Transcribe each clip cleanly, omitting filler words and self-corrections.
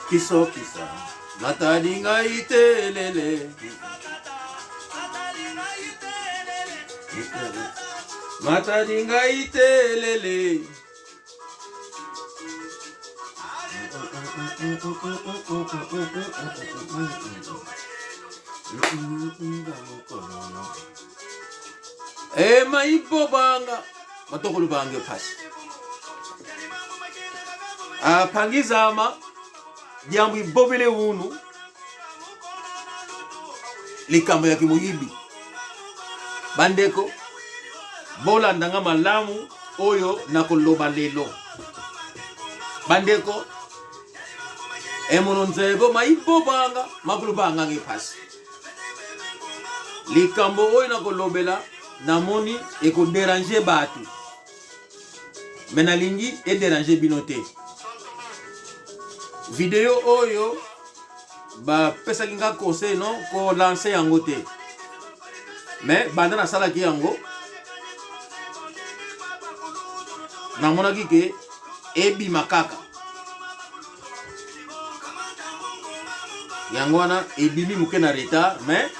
Kiso kisa Natalinga itelele Matalinga itelele maibo banga matokulu bange pasi pangizama diambu ibobele unu likambo ya kimuyibi bandeko bola ndanga malamu oyo nakoloba lelo bandeko emononzego maibo banga makulu banga ngepasi likambo oyo nakolobela namoni eko déranger batu menalingi e déranger binote video oyo ba pesa kinga conseil non ko lancer yango te mais banda na sala ki yango namona kike ebi makaka yango wana ebimi muke na retard mais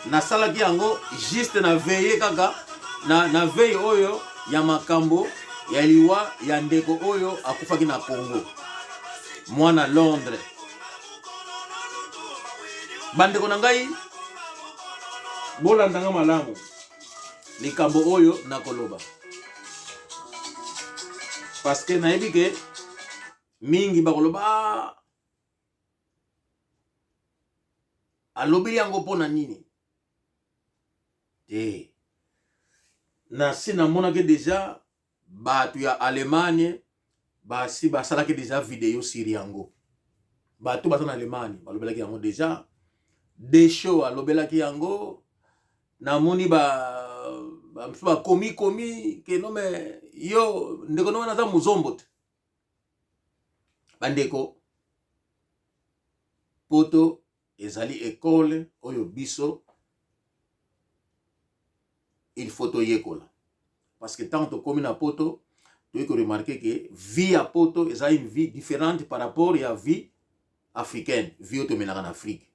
na sala ki yango juste na veiller kaka na veille oyo ya makambo ya liwa ya ndeko oyo akufaki na Congo mwana Londres bandeko na ngai bolandanga malamu likambo oyo nakoloba parce que nayebi ke mingi bakoloba alobeli yango pona nini te na sina mona ke déjà batu ya Allemagne basi basalaki déjà vidéo sur yango batu bata na Allemagne balobelaki yango déjà des shows alobelaki yango namoni ba komi ke no me yo ndeko no na za muzombo te bandeko poto ezali école oyo biso il faut to yekola parce que tant to komi na poto tu peux remarquer que vie à poto est une vie différente par rapport à la vie africaine vie automena en Afrique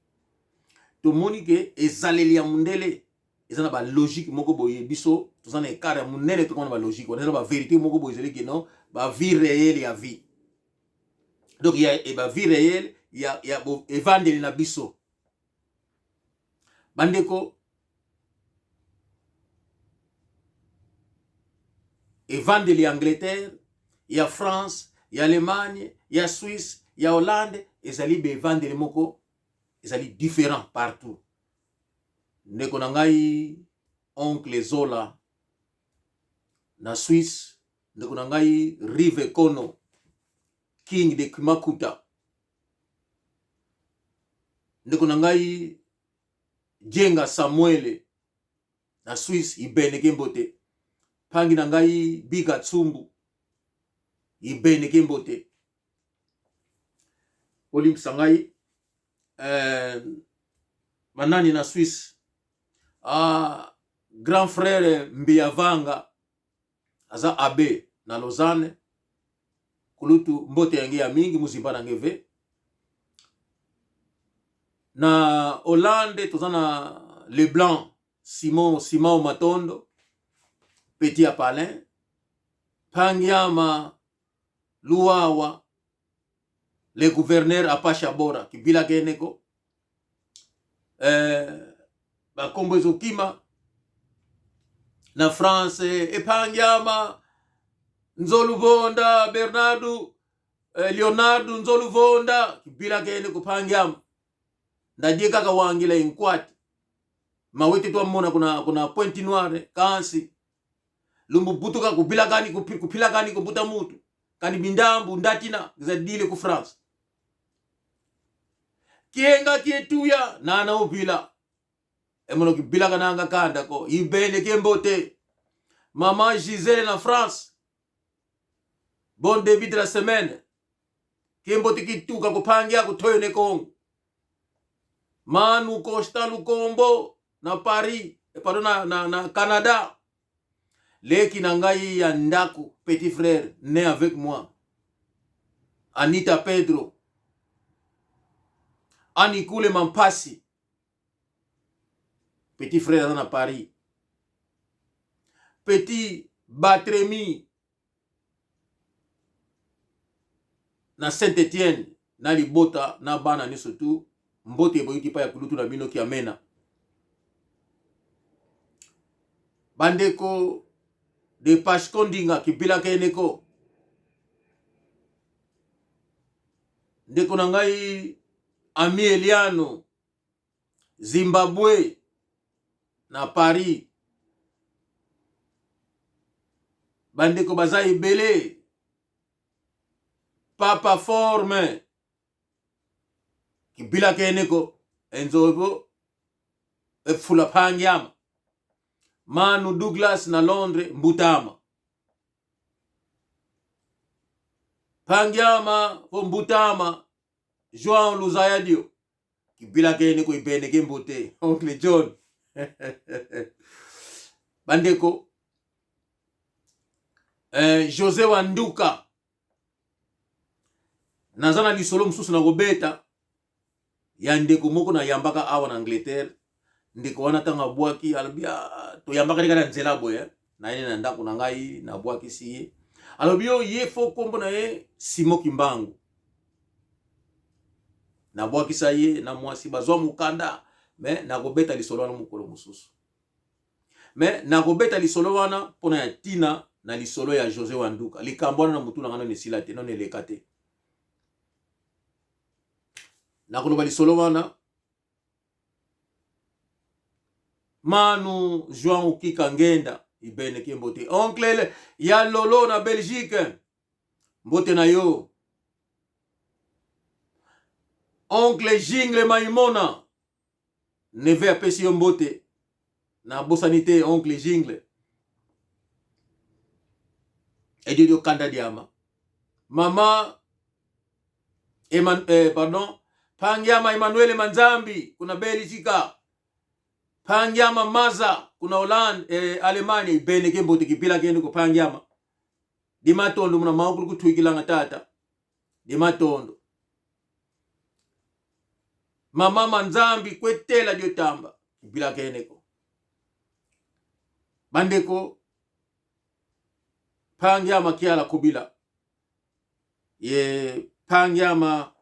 to moni que ezaleli ya mundele ezana ba logique moko boye biso tozana ekara munene to kona ba logique on ba vérité moko boye ezali que non ba vie réelle ya vie donc il y a ba vie réelle il y a bo evangeli na biso bandeko evangeli ya Angleterre ya France ya Allemagne ya Suisse ya Hollande ezali be evangeli moko ezali différent partout ndeko na ngai oncle Zola na Suisse ndeko na ngai Rive Kono King de Kimakuta ndeko na ngai Jenga Samuele na Suisse ibeneke mbote pangi na ngai Biga Tsumbu ibeneke mbote olim sangai manani na Suisse grand frère Mbiavanga aza abe na Lausanne kulutu mbote yange ya mingi muzimba na ngeve na Hollande tozana Leblanc Simon Matondo Petit Apalin Pangiama Luawa le gouverneur Apache Bora kibila keneko bakombo ezokima na France Epangiama Nzoluvonda Bernardo Leonardo Nzoluvonda kibila keneko Pangiama ndadie kaka wangila inkwati mawete to mona kuna pointe noire kansi lumbu butuka kupila gani kubuta mutu kani bindambu ndatina zadile ku France kienga kietuya nana upila emono kibila kananga kanda ko ibene kembote mama Gisèle na France bon début de la semaine kembote kituka kupangia kutoyo ne Kongo Manu Costa Lukombo na Paris pardon na Canada leki na ngai ya ndako petit frère né avec moi Anita Pedro, Anikule Mampasi, petit frère dans Paris, petit Batremi na Saint-Étienne, na Libota, na Bana ni surtout, mbote boyuki pa ya kulutu na bino ki amena. Bandeko de Pashkondinga ki bila keneko. Ndeko na ngai Ami Eliano, Zimbabwe na Paris. Bandeko baza ibele. Papa Forme kibila keneko enzobo efula pangyama. Manu Douglas na Londres Mbutama. Pangyama ko Mbutama Joan Luzayadio kibila keneko ibeneke mbote Oncle John. Bandeko José Wanduka nazana lisolo msusu na gobeta ya ndeko moko na yambaka awa na Angleterre. Ndeko wana tanga bwaki alobia to yambaka reka na nzela boye na ene na ndako na ngai na bwaki siye alobio ye fo kombo na ye Simo Kimbangu na bwaki sa ye na mwasi bazwa mukanda me na gobeta lisolo wana mukolo mususu me na gobeta lisolo wana pona ya tina na lisolo ya José Wanduka likambo na mutu na ngano ne silate non elekate na koloba lisolo wana Manu Joan Ukika ngenda ibeneke mbote oncle ya Lolo na Belgique mbote na yo. Oncle Jingle Maimona neve apesi yo mbote na bosanite oncle Jingle Edio Kanda Diama. Mama Pangyama Emmanuel Manzambi kuna Belgique. Pangyama Maza kuna Holland Alemania ibeneke mbote kipila kende ko Pangyama. Dimatondo muna maukulu kutuikilanga tata. Dimatondo. Mama Manzambi kwetela diotamba kipila kende ko. Bandeko Pangyama kiala kubila. Ye Pangyama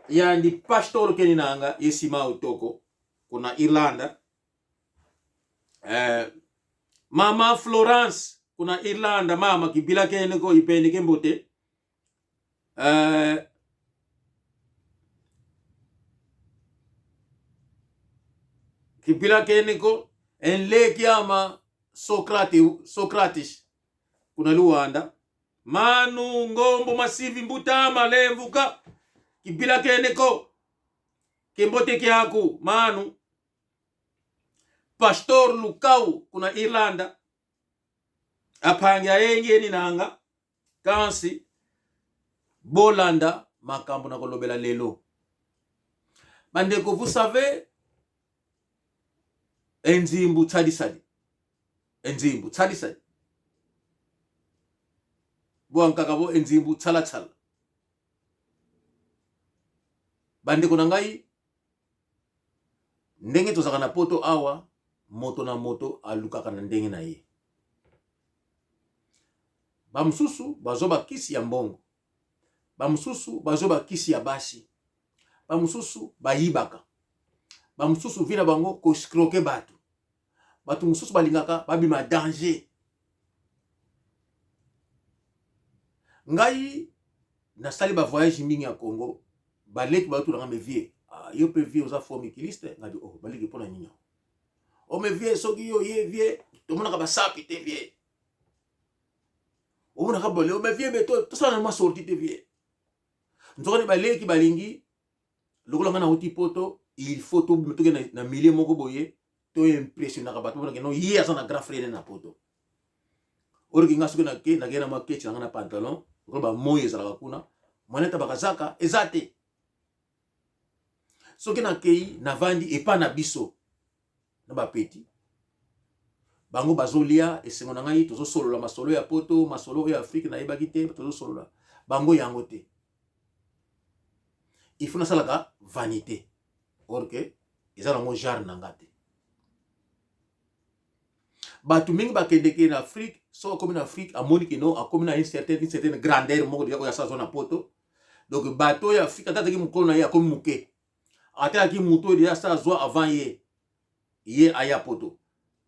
ya ndi pastor keninanga yesima utoko kuna Irlanda. Mama Florence kuna Irlanda mama kibila keneko ipeneke mbote. Kibila keneko enle kiama Socrates kuna Luanda. Manu Ngombo Masivi Mbutama Lemvuka kibila keneko kembote kiaku Manu. Pastor Lukau kuna Irlanda apanga yenge ni nanga kansi Bolanda makambo na kolobela lelo. Bandeko vous savez enzimbu tsadisadi enzimbu tsadisadi bwankakabo enzimbu tsala. Bandeko na ngai ndenge tozaka na poto awa moto na moto alukaka na ndenge na ye. Bamususu bazoba kisi ya mbongo, bamususu bazoba kisi ya basi, bamususu bayibaka, bamususu vina bango koskroke batu, batu mususu balingaka babima danger. Ngai nasali ba voyage mingi ya Congo baleki batu na me vie yo pe vie oza forme kiliste ngadi baleki pona nyinyo o me vie soki yo ye vie to mona ka ba sapi te vie o mona ka bole o me vie beto to sana ma sorti te vie nzokoni baleki balingi lokola ngana uti poto il faut to mutuke na milieu moko boye to impressionner ka batu mona ke no ye azana grand frère na poto oriki ngasuke na ke na makechi na pantalon roba moye zalaka kuna moneta bakazaka ezate soki na kei na vandi epa na biso na ba peti bango bazolia esengo na ngai tozo solola masolo ya poto masolo ya Afrique na yebaki te tozo solola bango yango te il faut nasalaka vanité or que eza nango genre na nga te batu mingi bakendeke na Afrique so akomi na Afrique amoni ke no akomi na une certaine grandeur moko déjà oya sa zona poto donc bato ya Afrique atataki mukolo na ye akomi muke atalaki muto déjà sa zwa avant ye aya poto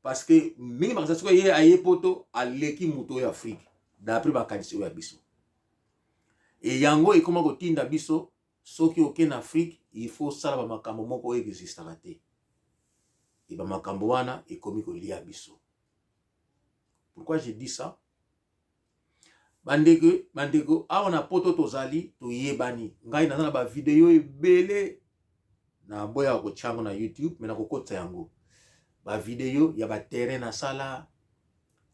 parce que mingi bakasa siko ye aye poto aleki muto ya Afrique d'après bakanisi ya biso et yango ekoma kotinda biso soki oke na Afrique il faut sala ba makambo moko existaka te et ba makambo wana ekomi kolia biso. Pourquoi je dis ça? Bandeko awa na poto tozali toyebani ngai nazana ba video ebele na boya ko chango na YouTube mena kokota yango ba video ya ba terrain na sala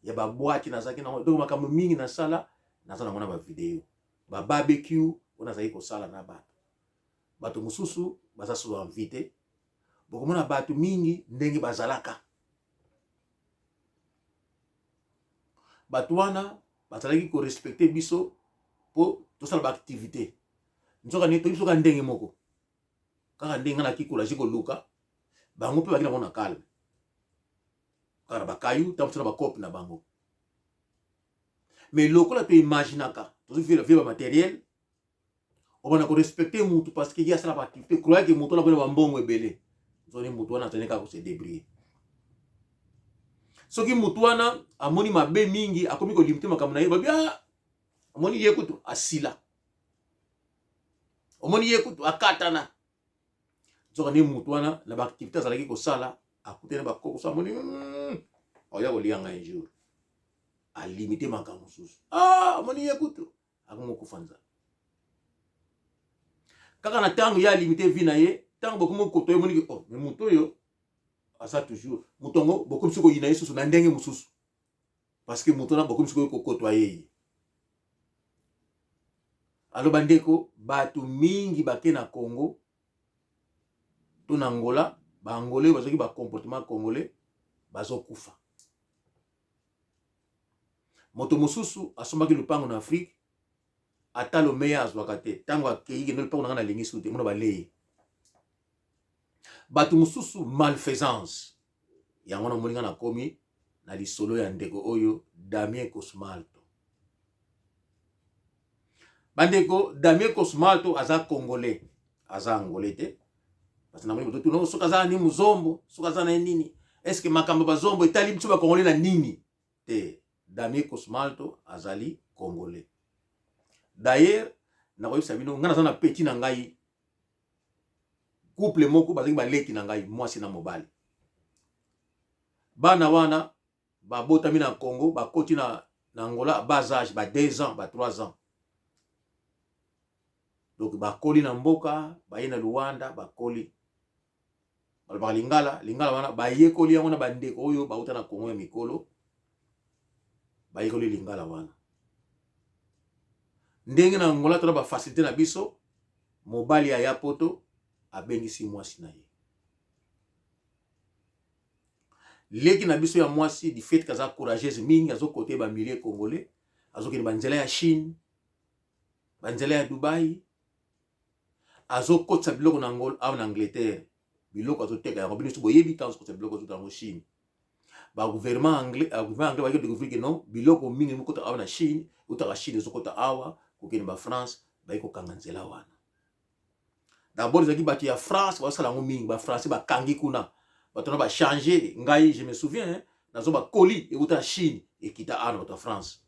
ya ba boîte na zaki na donc makambo mingi na sala nazana ngona ba video ba barbecue ona zaki ko sala na bato mususu baza so invité bokomona bato mingi ndenge bazalaka bato wana bazalaki ko respecter biso po tosala ba activité nzoka ne to biso ka ndenge moko kaka ndenge na kikola jiko luka bango pe bakina kona calme kaka bakayu tamsala ba cop na bango mais lokola to imaginaka to vivre matériel on a ko respecter mutu parce que il y a ça la activité croire que mutu na bona bambongo ebele zone mutu wana teneka ko se débrouiller soki mutu wana amoni mabe mingi akomi ko limiter makambo na ye babia amoni ye kutu asila amoni ye kutu akatana zoka ne mutu wana na ba activité zalaki ko sala akutena ba koko sa moni oya ko lianga un jour a limiter makambo susu amoni ye kutu akomo kufanza kaka na tango ya limiter vie na ye tango bokomo koto moni ko mais mutu yo asa toujours mutongo bokomi siko yina yesusu na ndenge mususu parce que mutu na bokomi siko kokotoyer alo bandeko batu mingi bake na Congo to na Angola ba angolais bazoki ba comportement congolais bazokufa moto mususu asombaki lupango na Afrique ata lo meya azwaka te tango akei no lupango na lengi sute mona balei batu mususu malfaisance yango na molinga na komi na lisolo ya ndeko oyo Damien Cosmalto. Bandeko Damien Cosmalto aza congolais aza angolais te parce que na moni boto no soka za ni muzombo soka za na nini est-ce que makambo bazombo etali biso ba congolais na nini te Damien Cosmalto azali congolais. D'ailleurs na ko yebisa bino ngana za na petit na ngai couple moko bazangi baleki na ngai mwasi na mobali bana wana babotami na Congo bakoti na Angola bas âge ba 2 ans ba 3 ans donc bakoli na mboka baye na Luanda bakoli balba lingala wana bayekoli yango na bandeko oyo bauta na Congo ya mikolo bayekoli lingala wana ndenge na Angola tona ba facilité na biso mobali ya poto abengisi mwasi na ye leki na biso ya mwasi di fait kaza courageuse mingi azo côté ba milieu congolais azo kene banzela ya Chine banzela ya Dubai azo kotsa biloko na Angola au na Angleterre biloko azo teka yango bino boyebi tanzo kotsa biloko azo tango Chine ba gouvernement anglais ba yo découvrir que non biloko mingi moko ta au na Chine utaka Chine zo kota awa ko kene ba France ba ko kanga nzela wana d'abord zaki batu ya France ba sala ngo mingi ba français ba kangi kuna batona ba changer ngai je me souviens nazo ba colis et uta Chine et kita ana ta France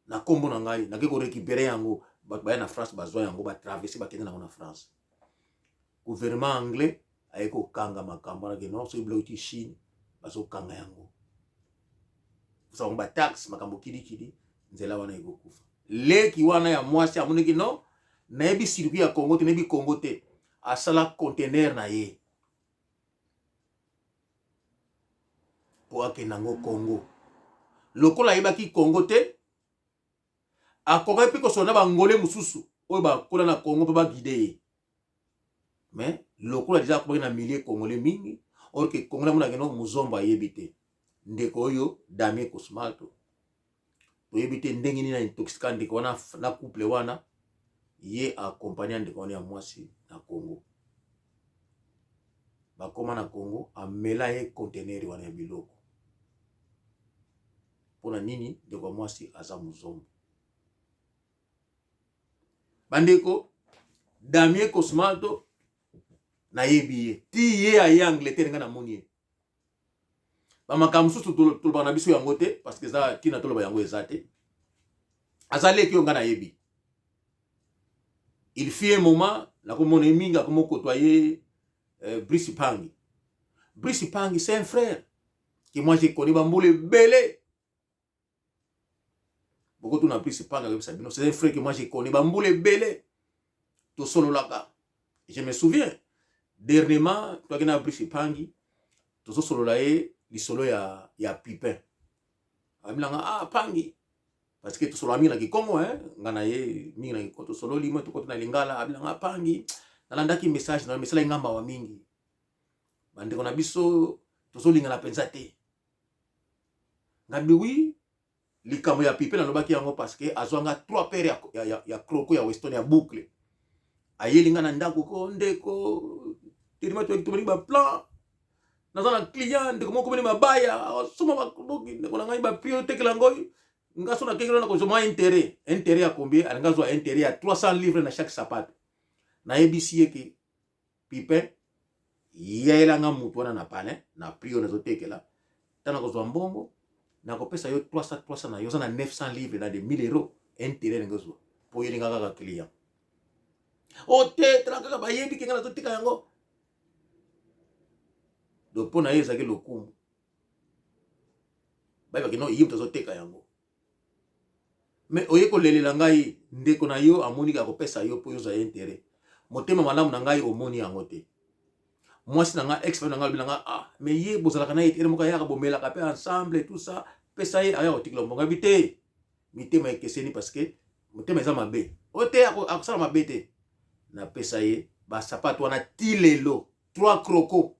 na kombo na ngai na ke ko récupérer yango ba na France bazwa yango ba traverser ba kende na na France gouvernement anglais ayeko kanga makambo na ke non so bloti Chine bazo kanga yango so ba tax makambo kidi nzela wana eko kufa leki wana ya mwasi amoneki no nayebi circuit ya Congo te nayebi Congo te asala conteneur na ye po akenango Congo lokola yebaki Congo te akoka pe ko sona bangole mususu oyo bakola na Congo pe ba guider mais lokola déjà ko na milieu congolais mingi or que Congo na keno muzomba yebite ndeko oyo Damien Kosmalto to yebite ndenge ni na intoxicant ndeko wana na couple wana ye accompagner ndeko wana ya mwasi na Congo bakoma na Congo amela ye conteneur wana ya biloko pona nini ndeko mwasi aza muzomba bandeko Damien Kosmalto na yebi ti ye aye Angleterre nga na moni ba makamsusu toloba na biso yango te parce que ça tina toloba yango ezate azaleki yo nga na yebi il fit un moment la komone minga komo côtoyer Brice Pangi. Brice Pangi c'est un frère que moi j'ai connu bamboule belé beaucoup tout na Brice Pangi c'est un frère que moi j'ai connu bamboule belé to solo laka je me souviens dernièrement toi qui na Brice Pangi to solo la e li solo ya Pipin amilanga ah Pangi parce que to solo amina ki Congo ngana ye minga ki to solo limo to na lingala amilanga Pangi nalandaki message na message ngamba wa mingi bandeko na biso to solo lingala penza te ngabi oui likambo ya Pipin na lobaki yango parce que azwanga 3 paires ya croco ya Weston ya boucle ayelinga na ndako ko ndeko tirima to ektumani ba plan nazana client ndeko moko meni mabaya soma ba kudoki ndeko ngai ba priorité kala ngoi ngaso na kengelo na ko soma intérêt ya combien alingazwa intérêt ya 300 livres na chaque sapato na ABC yeke Pipin yelanga mutu wana na palais na priorité na zotekela tana ko zwa mbongo na ko pesa yo 300 na yo na 900 livres na de 1000 euros intérêt ngazwa po yelinga kaka client o te traka ba yebi kenga na zotika yango donc pona yeza ke lokumu ba kino yimto zoteka yango mais oye ko lelela ngai ndeko na yo amoni ka ko pesa yo po yo za intérêt motema malamu na ngai omoni yango te mwasi na nga expert na ngai bilanga ah mais ye bozala kana ye tere moka ya ka bomela ka pe ensemble tout ça pesa ye aya otikilo mbonga bité mitema ekeseni parce que motema eza mabe o te akusala mabe te na pesa ye ba sapato wana tilelo 3 croco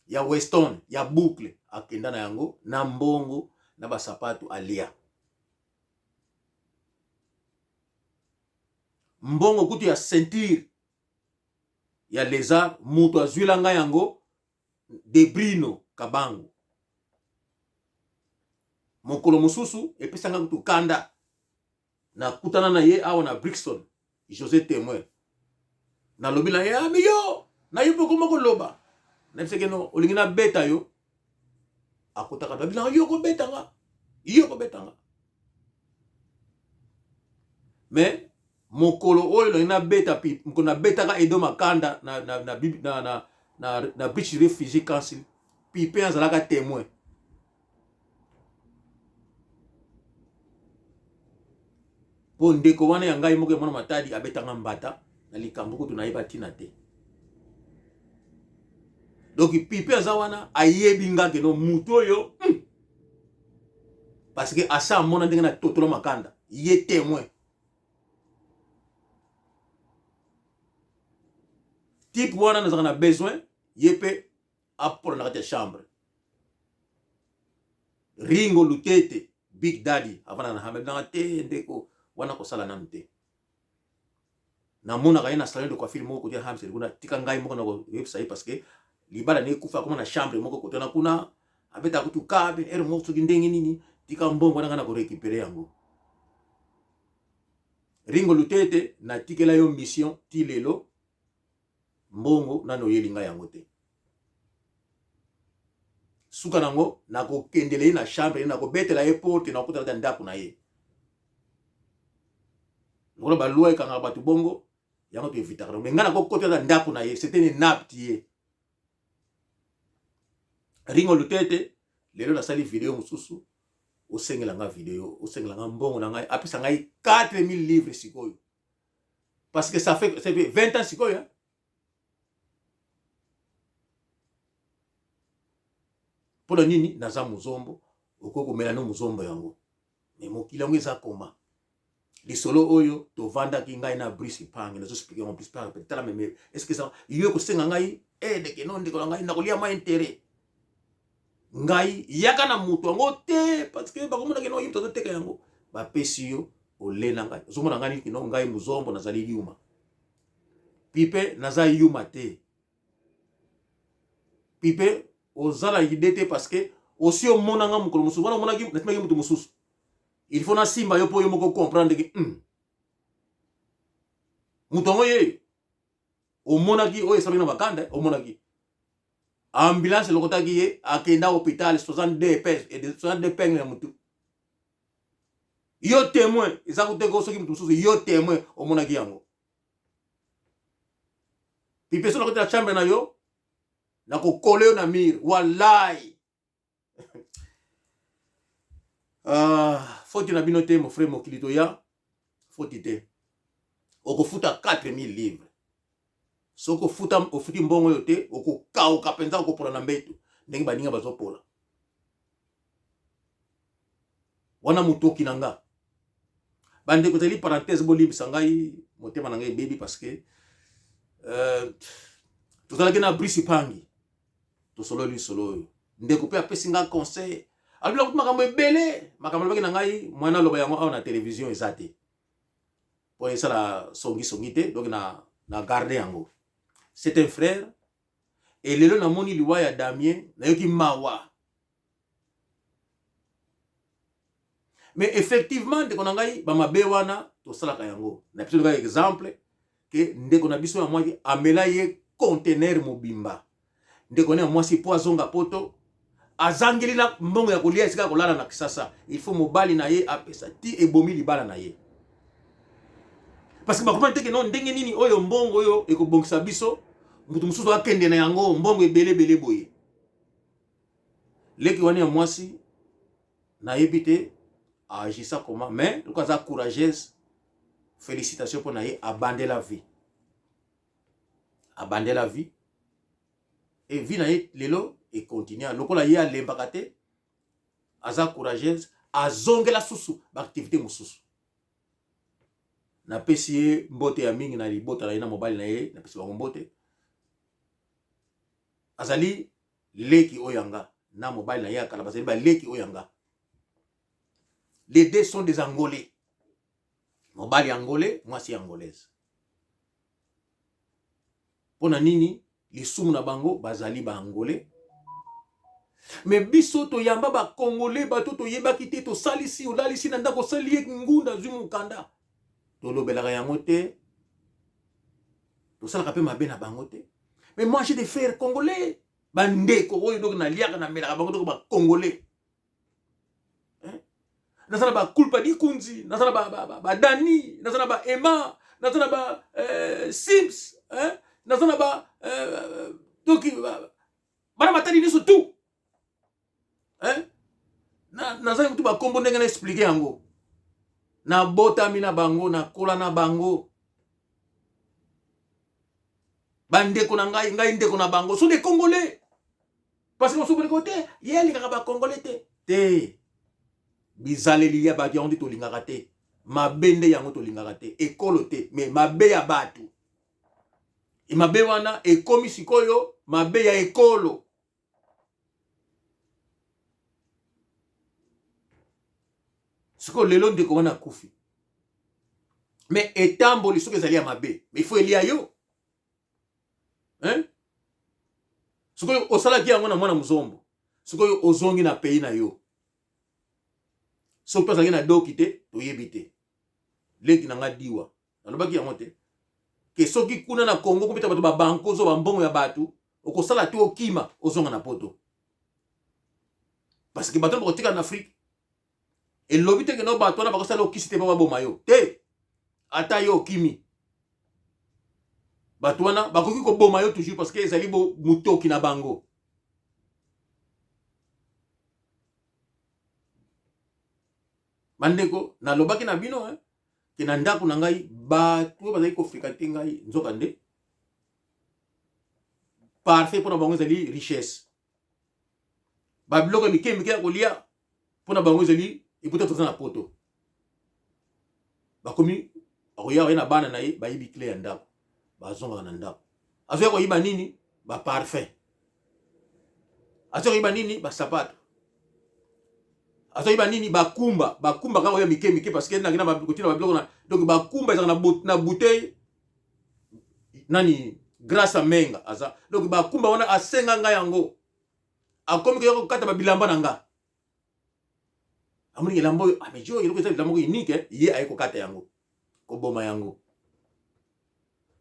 ya Weston ya boucle akenda na yango na mbongo na ba sapato alia mbongo kutu ya ceinture ya lézard mutu azwila nga yango de Brino Kabango mokolo mosusu epesa nga kutu kanda na kutana na ye awa na Brixton José Témoin na lobi na ye amiyo na yo poko moko loba na biseke no olingi na beta yo akotaka to bila yo ko betanga mais mokolo oyo na beta pi mkona beta ka Edo Makanda na British Refugee Council Pipin azalaka témoin po ndeko wana ya ngai moko mwana matadi abetanga mbata na likambo kutu na yeba tina te donc Pipin azawana ayebi ngake no mutu oyo parce que asa mona ndenge na totolo makanda ye témoin type wana nazaka na besoin yepe apolo na kati ya chambre Ringo Lutete Big Daddy avana na hamel na te ndeko wana ko sala namte na mona ka ina salon de coiffure moko dia hamse kuna tika ngai moko na ko website parce que libala ne kufa koma na chambre moko kotona kuna abeta kutu kabe moko ndenge nini tika mbongo na ko récupérer yango Ringo Lutete na tikela yo mission tilelo mbongo nano yelinga yango te suka nango na ko kendele na chambre na ko betela ye porte na ko tata ndako na ye ngolo ba loi kanga batu bongo yango to evitaka mais ngana ko kotela ndako na ye c'était une naptie Ringo Lutete lelo na sali video mususu o sengela nga video o sengela nga mbongo na ngai apesa ngai 4000 livres sikoyo parce que ça fait 20 ans sikoyo pona nini naza muzombo okoko mela no muzombo yango mais mokila ngo eza koma lisolo oyo to vanda ki ngai na Brice Pangi na zo expliquer en plus par peut-être mais est-ce que ça yo ko senga ngai de que non ndiko ngai na kolia ma intérêt ngai yaka na mutu yango te parce que bakomona keno yimto teka yango ba pesi yo olena ngai zomona ngani kino ngai muzombo nazali yuma pipe naza yuma te pipe ozala idée parce que aussi au monanga mukolo mususu wana monaki natima mutu mususu il faut na simba yo po yo moko comprendre que mutongo ye o monaki o esabina bakanda o monaki ambulance lokotaki ye akenda hôpital 62 pes et 62 peng na mutu yo témoin eza kuteko soki mutu mususu yo témoin o monaki yango pipe so lokota chambre na yo na ko coller na mur wallahi faut na bino te mon frère mokilito ya faut te okofuta 4000 livres soko futa ofuti mbongo yo te okokauka penza okopola na mbeto ndenge baninga bazopola wana mutoki nanga bande kozali parenthèse bolimbisa ngai motema na ngai baby parce que tozalaki na brisi pangi tosololi solo oyo ndeko pe apesi nga conseil alobila kuti makambo ebele makambo alobaki na ngai mwana aloba yango awa na télévision eza te po esala songi te donc na garde yango c'est un frère et lelo namoni liwa ya Damien nayoki mawa mais effectivement ndeko na ngai bamabe wana tosalaka yango na biso ngai exemple ke ndeko na biso ya mwaki amela ye conteneur mobimba ndeko na mwasi po azonga poto azangeli na mbongo ya kolia esika kolala na kisasa il faut mobali na ye apesa ti ebomi libala na ye parce que bakoma teke non ndenge nini oyo mbongo oyo ekobongisa biso mutu mususu akende na yango mbongo ebele boye leki wani ya mwasi na yebite agissa comment mais luka za courageuse félicitations pour na ye abandé la vie et vie na ye lelo et continue lokola ye alembaka te aza courageuse azongela susu ba activité mususu na pesi ye mbote ya mingi na libota na ye na mobali na ye na pesi bango mbote azali leki oyanga na mobali na ye akala bazali ba leki oyanga les deux sont des angolais mobali angolais mwasi angolaise pona nini lisumu na bango bazali ba angolais mais biso to yamba ba congolais bato to yebaki te to salisi olalisi na ndako sali ye ngunda zwi mukanda to lobelaka yango te to salaka pe mabe na bango te mais moi j'ai des frères congolais bandeko oyo donc na liaka na melaka bango to ba congolais nazana ba kulpa di kunzi nazana ba Dani nazana ba Emma nazana ba Sims nazana ba toki bana matali niso tout nazana kutu ba kombo ndenge na expliquer yango na botami na bango na kola na bango bandeko na ngai ndeko na bango sont des congolais parce que on se côté yeli kaka ba congolais te bizaleli ya ba yondi to lingaka te mabende yango to lingaka te ekolo te mais mabe ya batu e mabe wana ekomi sikoyo mabe ya ekolo siko lelo ndeko wana kufi mais etamboli soki ezali ya mabe mais il faut elia yo sikoyo osalaki yango na mwana muzombo sikoyo ozongi na pays na yo soki tozalaki na doki te toyebi te leki na nga diwa nalobaki yango te ke soki kuna na Congo kopeta bato babanko ozo bambongo ya batu okosala te okima ozonga na poto parce que bato bakotika na Afrique elobi te ke no bato wana bakosala okisi te mpo baboma yo te ata yo okimi bato wana bakoki koboma yo toujours parce que ezali bo mutoki na bango bandeko nalobaki na bino ke na ndako na ngai bato bazali kofréquente ngai nzoka nde parfait mpona bango ezali richesse babiloko ya mike ya kolia mpona bango ezali eputa toza na poto bakomi akoya na bana na ye bayibi clé ya ndako bazongaka na ndako azoya koyiba nini baparfum azoyiba nini ba sapato, azoyiba nini bakumba kaka ya mike parce que na kina ba kotina ba biloko na donc bakumba ezaka na bouteille nani grâce à menga aza donc bakumba wana asenga nga yango akomi ko kata ba bilamba na nga amuni lambo amejo yelo ko lambo unique ye ayeko kata yango ko boma yango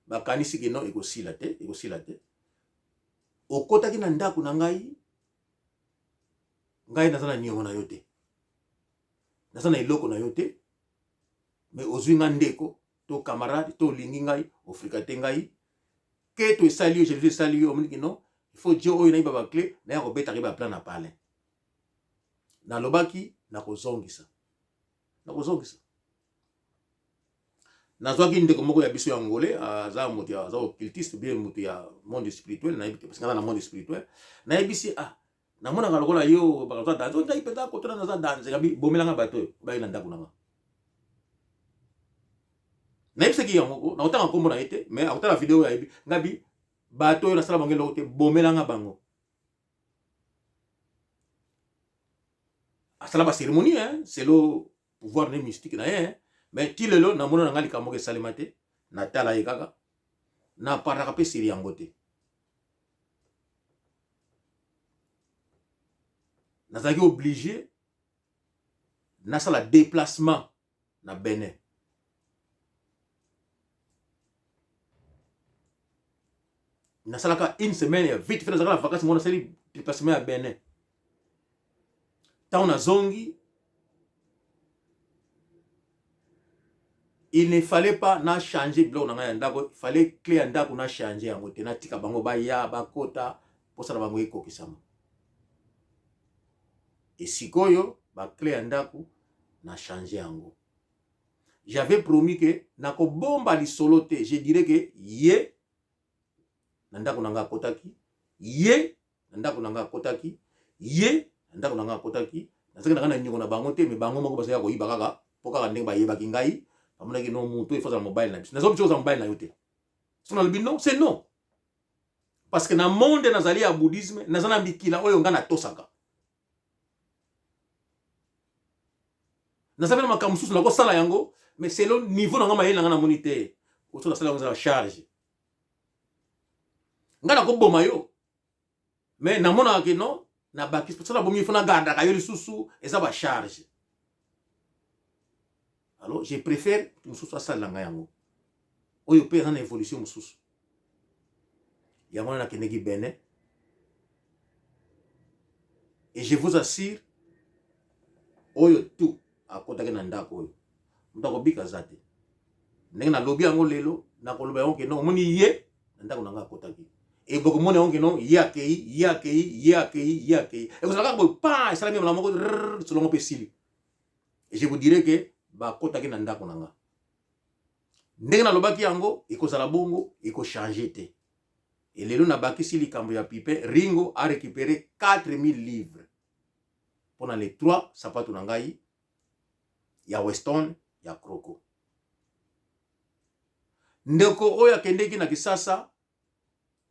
bakanisi ke no ekosila te okotaki na ndako na ngai nazana niongo na yo te, nazana eloko na yo te, mais ozwi nga ndeko to camarade to lingi ngai ofrikate ngai ke to esali yo je vais sali yo omoni ke no il faut dire oyo nayiba ba clé na ya kobeta ke ba plan na pale na lobaki na kozongisa nazwaki ndeko moko ya biso ya ngolé aza moto ya aza occultiste bien moto ya monde spirituel na parce que na monde spirituel na yebisi na mona ka lokola yo ba ka danzo ndai peta ko tona na danze ngabi bomelanga bato ba ina ndako nanga na yebisi ki yango na otanga kombo na ete mais akotala video ya yebi ngabi bato na sala bangelo te bomelanga bango asala ba cérémonie c'est le pouvoir né mystique na ye mais tilelo na mona ngali kamoko salimate na tala ye kaka na paraka pe siri yango te nazaki obligé na sala déplacement na Benin na salaka une semaine vite fait nazaka la vacances mona sali déplacement à Benin tant na zongi il ne fallait pas na changer bloc na ngaya ndako, il fallait clé ndako na changer yango te na tika bango ba ya ba kota posa na bango ekokisama et sikoyo ba clé ndako na changer yango. J'avais promis que na ko bomba li solo te, je dirais que ye ndako nanga kotaki, ye ndako nanga kotaki, ye ndako nanga kotaki, na saka na nyingo na bango te, mais bango moko basa ya ko yiba kaka poka ndenge ba yeba kingai. Amona ki no muto il faut un mobile na biso nazo biso za mobile na yote sona le non c'est non parce que na monde nazali ya bouddhisme nazana bikila oyo ngana tosaka nazana makamususu na ko sala yango mais c'est le niveau na ngama yela ngana monité oto na sala ngana charge ngana ko boma yo mais na mona ki non na bakis parce que na bomi fona garda ka yo lisusu eza ba charge. Alors, je préfère que nous soyons ça langa yango. Oyo pe na évolution mususu. Yango na kenegi Benin. Et je vous assure, oyo tout a kotake na ndako oyo. Ndako bika zate. Ndenge na lobby yango lelo, na koloba yango ke non moni ye ndako nanga kotaki. Et beaucoup moni yango ke non yakei. Et vous savez que pas ça même la moko selon pe sili. Et je vous dirais que ba kotaki na ndako nanga ndenge na lobaki yango ekozala bongo eko changer te et lelo na bakisi likambo ya Pipe Ringo a récupéré 4000 livres pendant les 3 sapato na ngai ya Weston ya Croco ndeko oyo akendeki na Kisasa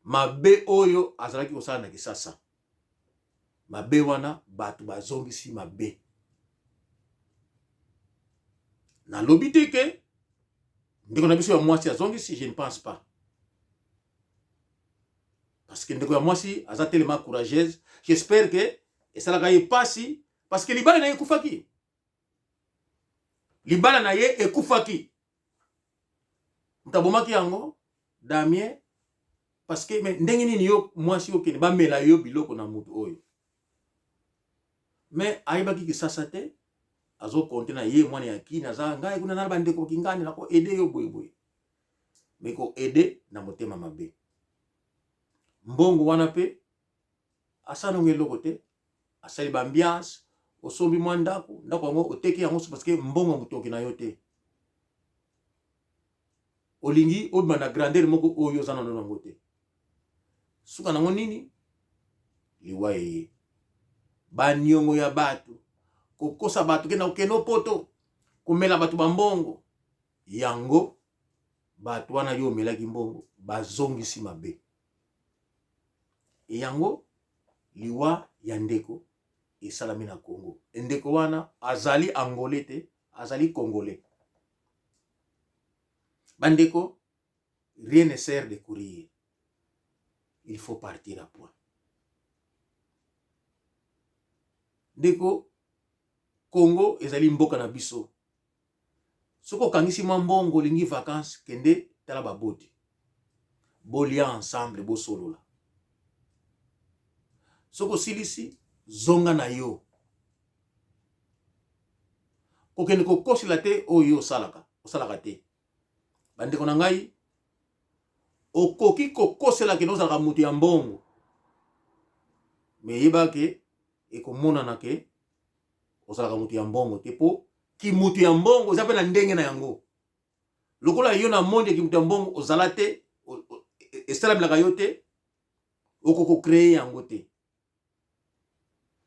mabe oyo azalaki kosala na Kisasa mabe wana batu bazongisi mabe na lobité que ndeko na biso ya mwasi azongisi je ne pense pas parce que ndeko ya mwasi aza tellement courageuse j'espère que esalaka ye pasi parce que libala na ye ekufaki ntabomaki yango Damien parce que mais ndenge nini yo mwasi okende bamela yo biloko na mutu oyo mais ayebaki Kisasa te azo kontena ye mwana ya kina za ngai kuna na bandeko kingani na ko aider yo boyeboy mais ko aider na motema mabe mbongo wana pe asana ngeloko te asali ba ambiance osombi mwa ndako yango oteki yango parce que mbongo mutoki na yo te olingi obima na grandeur moko oyo zana no nango te suka nango nini liwa ye baniongo ya batu kokosa batu kena okeno poto kumela batu bambongo yango batu wana yo melaki mbongo bazongisi mabe yango liwa ya ndeko esalami na Congo. Ndeko wana azali angolais te, azali congolais. Bandeko, rien ne sert de courir. Il faut partir à point. Ndeko, Congo ezali mboka na biso. Soko kangisi mbongo lingi vacances kende tala baboti. Bolia ensemble bo solola. Soko silisi zonga na yo. Kokende ko kosila te oyo osalaka te. Bandeko na ngai okoki ko kosela ke nozalaka mutu ya mbongo. Me yeba ke ekomona na ke ozalaka mutu ya mbongo te po ki mutu ya mbongo eza pe na ndenge na yango. Lokola yo na monde ki mutu ya mbongo ozala te esalamelaka yo te okoko créer yango te.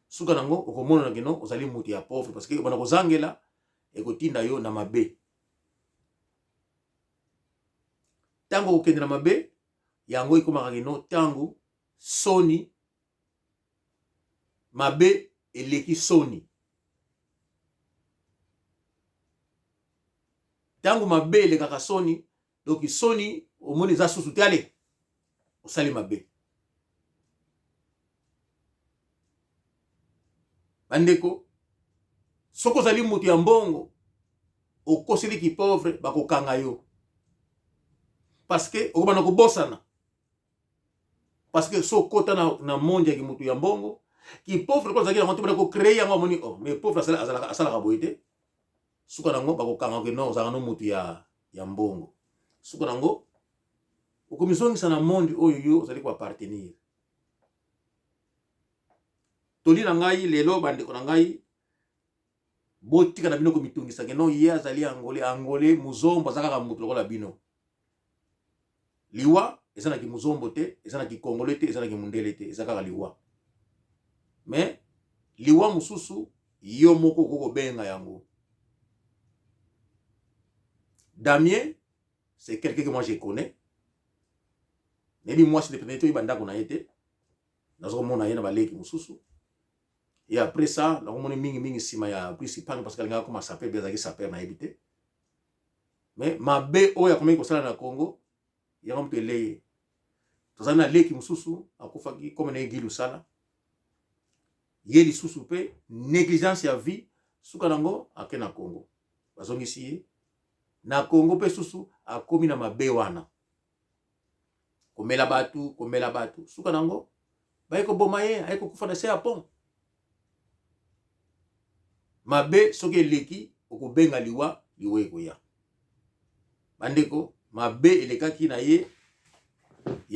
Suka nango okomona na keno ozali mutu ya pauvre parce que bana kozangela ekotinda yo na mabe. Tango okende na mabe yango ikomaka keno tango soni mabe eleki soni. Tango mabe elekaka soni donc soni omoni za susu te ale osali mabe. Bandeko, soko zali mutu ya mbongo okoseli ki pauvre bakokanga yo. Parce que okobana kobosana. Parce que so kota na monde ki mutu ya mbongo ki pauvre ko zaki na moto ko créer yango moni oh mais pauvre asala boite. Suka nango bakokanga ke no ozanga no mutu ya mbongo. Suka nango okomisongisa na monde oyo yo ozali ko appartenir. Toli na ngai lelo bandeko na ngai botika na bino ko mitungisa ke no ye azali angolais muzombo azaka mutu lokola bino. Liwa ezana ki muzombo te, ezana ki congolais te, ezana ki mundele te, ezaka liwa. Mais liwa mususu yo moko koko benga yango. Damien, c'est quelqu'un que moi je connais. Maybe moi c'est le premier temps banda kona été. Nazo mona yena baleki mususu. Et après ça, na mona mingi sima ya principal parce que nga comment s'appelle bien s'appelle na habité. Mais mabe oya komeki ko sala na Congo, ya kompele. Tozana leki mususu akufaki comme na egilu sala. Yeli susu pe négligence ya vie suka nango akena Congo. Bazongisi na Congo pe susu akomi na mabe wana. Komela batu suka nango bayeko bomaye ayeko kufana se apon. Mabe soke leki okobenga liwa eko ya. Bandeko mabe elekaki na ye